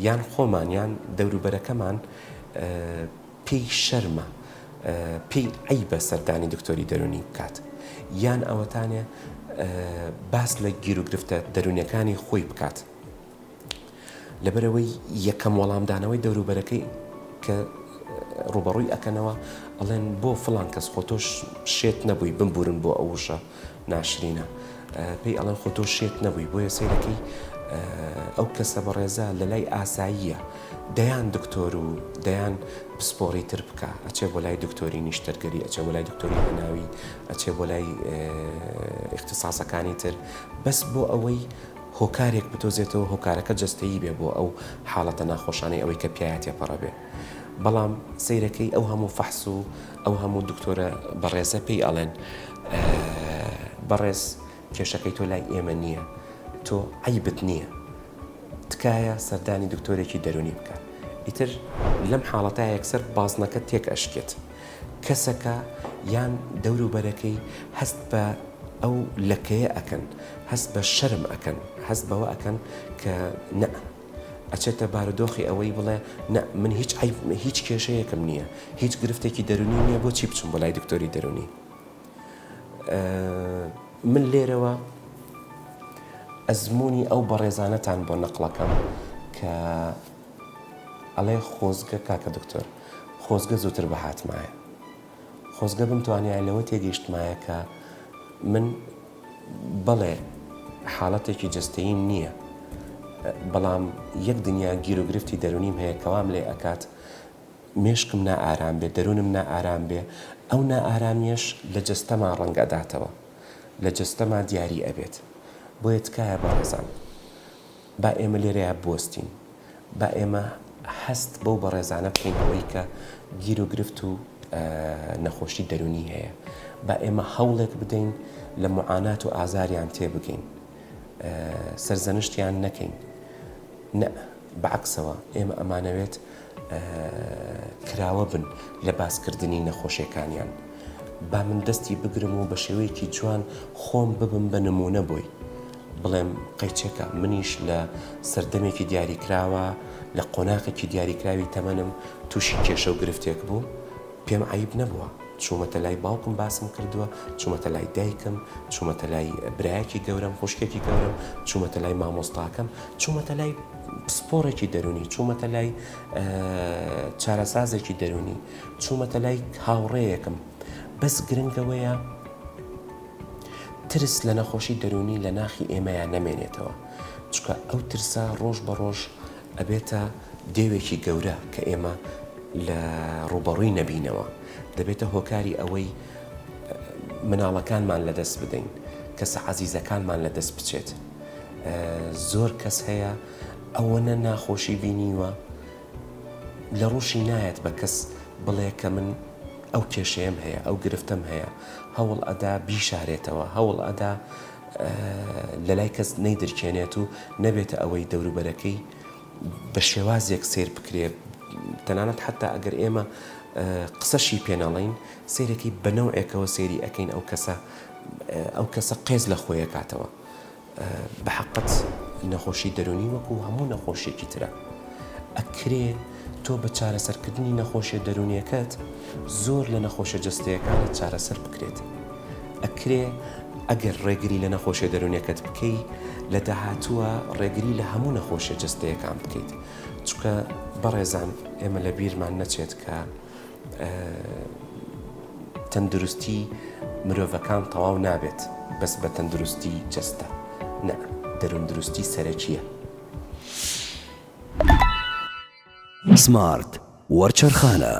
یان خۆمان یان دەوروبەرەکەمان پێی شەرمە، پێی عیبە سەردانی دکتۆری دەرونی بکات، یان ئەوەتانێ باس لە گیر و گرفتە دەرونیەکانی خۆی بکات. لەبەرەوەی یەکەم وەڵامدانەوەی دەوروبەرەکەی کە ڕوبەڕووی ئەکەنەوە ئەڵێن بۆ فڵان کەس خۆتۆش شێت نەبووی بمبورن بۆ ئەوشە ناشرینە، پێی ئەڵێن خۆتۆ شێت نەبووی، بۆیە سەیرەکەی ئەو کەسە بەڕێزە لە لای ئاساییە، دەیان دکتۆر و دەیان پسپۆڕی تر بکە، ئەچێ بۆ لای دکتۆری نیشتەرگەری، ئەچێ بۆ لای دکتۆری هەناوی، ئەچێ بۆ لای اختصاسەکانی تر، بەس بۆ ئەوەی هۆکارێک بتۆزێتەوە، هۆکارەکە جەستەیی بێ بۆ ئەو حاڵەتە ناخۆشانەی ئەوەی کە پیاەتێ پەڕە بێ. بەڵام سەیرەکەی ئەو هەموو فەحس و ئەو هەموو دکتۆرە بەڕێزە پێی ئەڵێن بەڕێز کێشەکەی تۆ لای ئێمە نییە، تۆ عیبت نییە، تکایە سەردانی دکتۆرێکی دەرونی بکە. ئیتر لەم حاڵەتە یەکسەر بازنەکە تێک ئەشکێت، کەسەکە یان دەوروبەرەکەی هەست بە ئەو لەکەیە ئەکەن، هەست بە شەرم ئەکەن، هەست بەوە ئەکەن کە نە ئەچێتە بارودۆخی ئەوەی بڵێ نە من هیچ کێشەیەکم نییە، هیچ گرفتێکی دەرونی نییە، بۆچی بچم بۆ لای دکتۆری دەرونی. من لێرەوە ئەزمموی ئەو بەڕێزانەتان بۆ نەقڵەکەم کە ئەڵێ خۆزگە کاکە دکتۆر، خۆزگە زووتر بە هاتمایە، خۆزگە بمتوانیای لەوە تێگەیشتمایە کە من بەڵێ حاڵەتێکی جەستەییم نییە، بەڵام یەک دنیا گیر و گرفتی دەرونیم هەیە کەوام لێ ئەکات مێشکم نائارام بێ، دەرونم نائارام بێ، ئەو نائارامیش لە جەستەما ڕەنگەداتەوە، لە جەستەما دیاری ئەبێت. بۆیە تکایە بەڕێزان، با ئێمە لێرەیە بوەستین، با ئێمە هەست بەو بەڕێزانە بکەین ئەوەی کە گیر و گرفت و نەخۆشی دەرونی هەیە، با ئێمە هەوڵێک بدەین لە معانات و ئازاریان تێبگەین، سەرزەنشتیان نەکەین، نە بەعکسەوە ئێمە ئەمانەوێت کراوە بن لە باسکردنی نەخۆشیەکانیان. با من دەستی بگرم و بە شێوەیەکی جوان خۆم ببم بە نمونە بۆی، بڵێم قەیچێکە منیش لە سەردەمێکی دیاریکراوە، لە قۆناقێکی دیاریکراوی تەمەنم تووشی کێشە و گرفتێک بوو، پێم عیب نەبووە، چوومەتە لای باوکم باسم کردووە، چوومەتە لای دایکم، چوومەتە لای برایەکی گەورم، خوشکێکی گەورم، چوومەتە لای مامۆستاکەم، چوومەتە لای پسپۆڕێکی دەرونی، چوومەتە لای چارەسازێکی دەرونی، چوومەتە لای هاوڕێیەکم. بەس گرنگەوەیە ترس لە نەخۆشی دەرونی لە ناخی ئێمەیان نەمێنێتەوە، چکە ئەو ترسا ڕۆژ بە ڕۆژ ئەبێتە دێوێکی گەورە کە ئێمە لە ڕوبەڕووی نەبینەوە، دەبێتە هۆکاری ئەوەی مناڵەکانمان لەدەست بدەین، کەسە عەزیزەکانمان لەدەست بچێت. زۆر کەس هەیە ئەوەنە ناخۆشی بینیوە لە ڕووشی نایەت بە کەس بڵێ کە من ئەو کێشەیەم هەیە، ئەو گرفتم هەیە، هەوڵ ئەدا بیشارێتەوە، هەوڵ ئەدا لە لای کەس نەیدرکێنێت و نەبێتە ئەوەی دەوروبەرەکەی بە شێوازێک سیر بکرێت. تەنانەت حتا ئەگەر ئێمە قسەشی پێناڵین، سیرێکی بەنەوعێکەوە سێری ئەەکەین ئەو کەسە قێز لە خۆیە کاتەوە. بە حەقەت نەخۆشی دەرونی وەکو هەموو نەخۆشیێکی ترە، ئەکرێ تۆ بە چارەسەرکردنی نەخۆشیە دەرونیەکەت زۆر لە نەخۆشە جەستەیەکانت چارەسەر بکرێت. ئەکرێ ئەگەر ڕێگری لە نەخۆشیە دەرونیەکەت بکەی، لە داهاتووە ڕێگری لە هەموو نەخۆشیە جەستەیەکان بکەیت، چکە بەڕێزان ئێمە لە بیرمان نەچێت کە تەندروستی مرۆڤەکان تەواو نابێت بەس بە تەندروستی جەستە، نە، دەروندروستی سەرەکیە. سمارت وەرچەرخانە.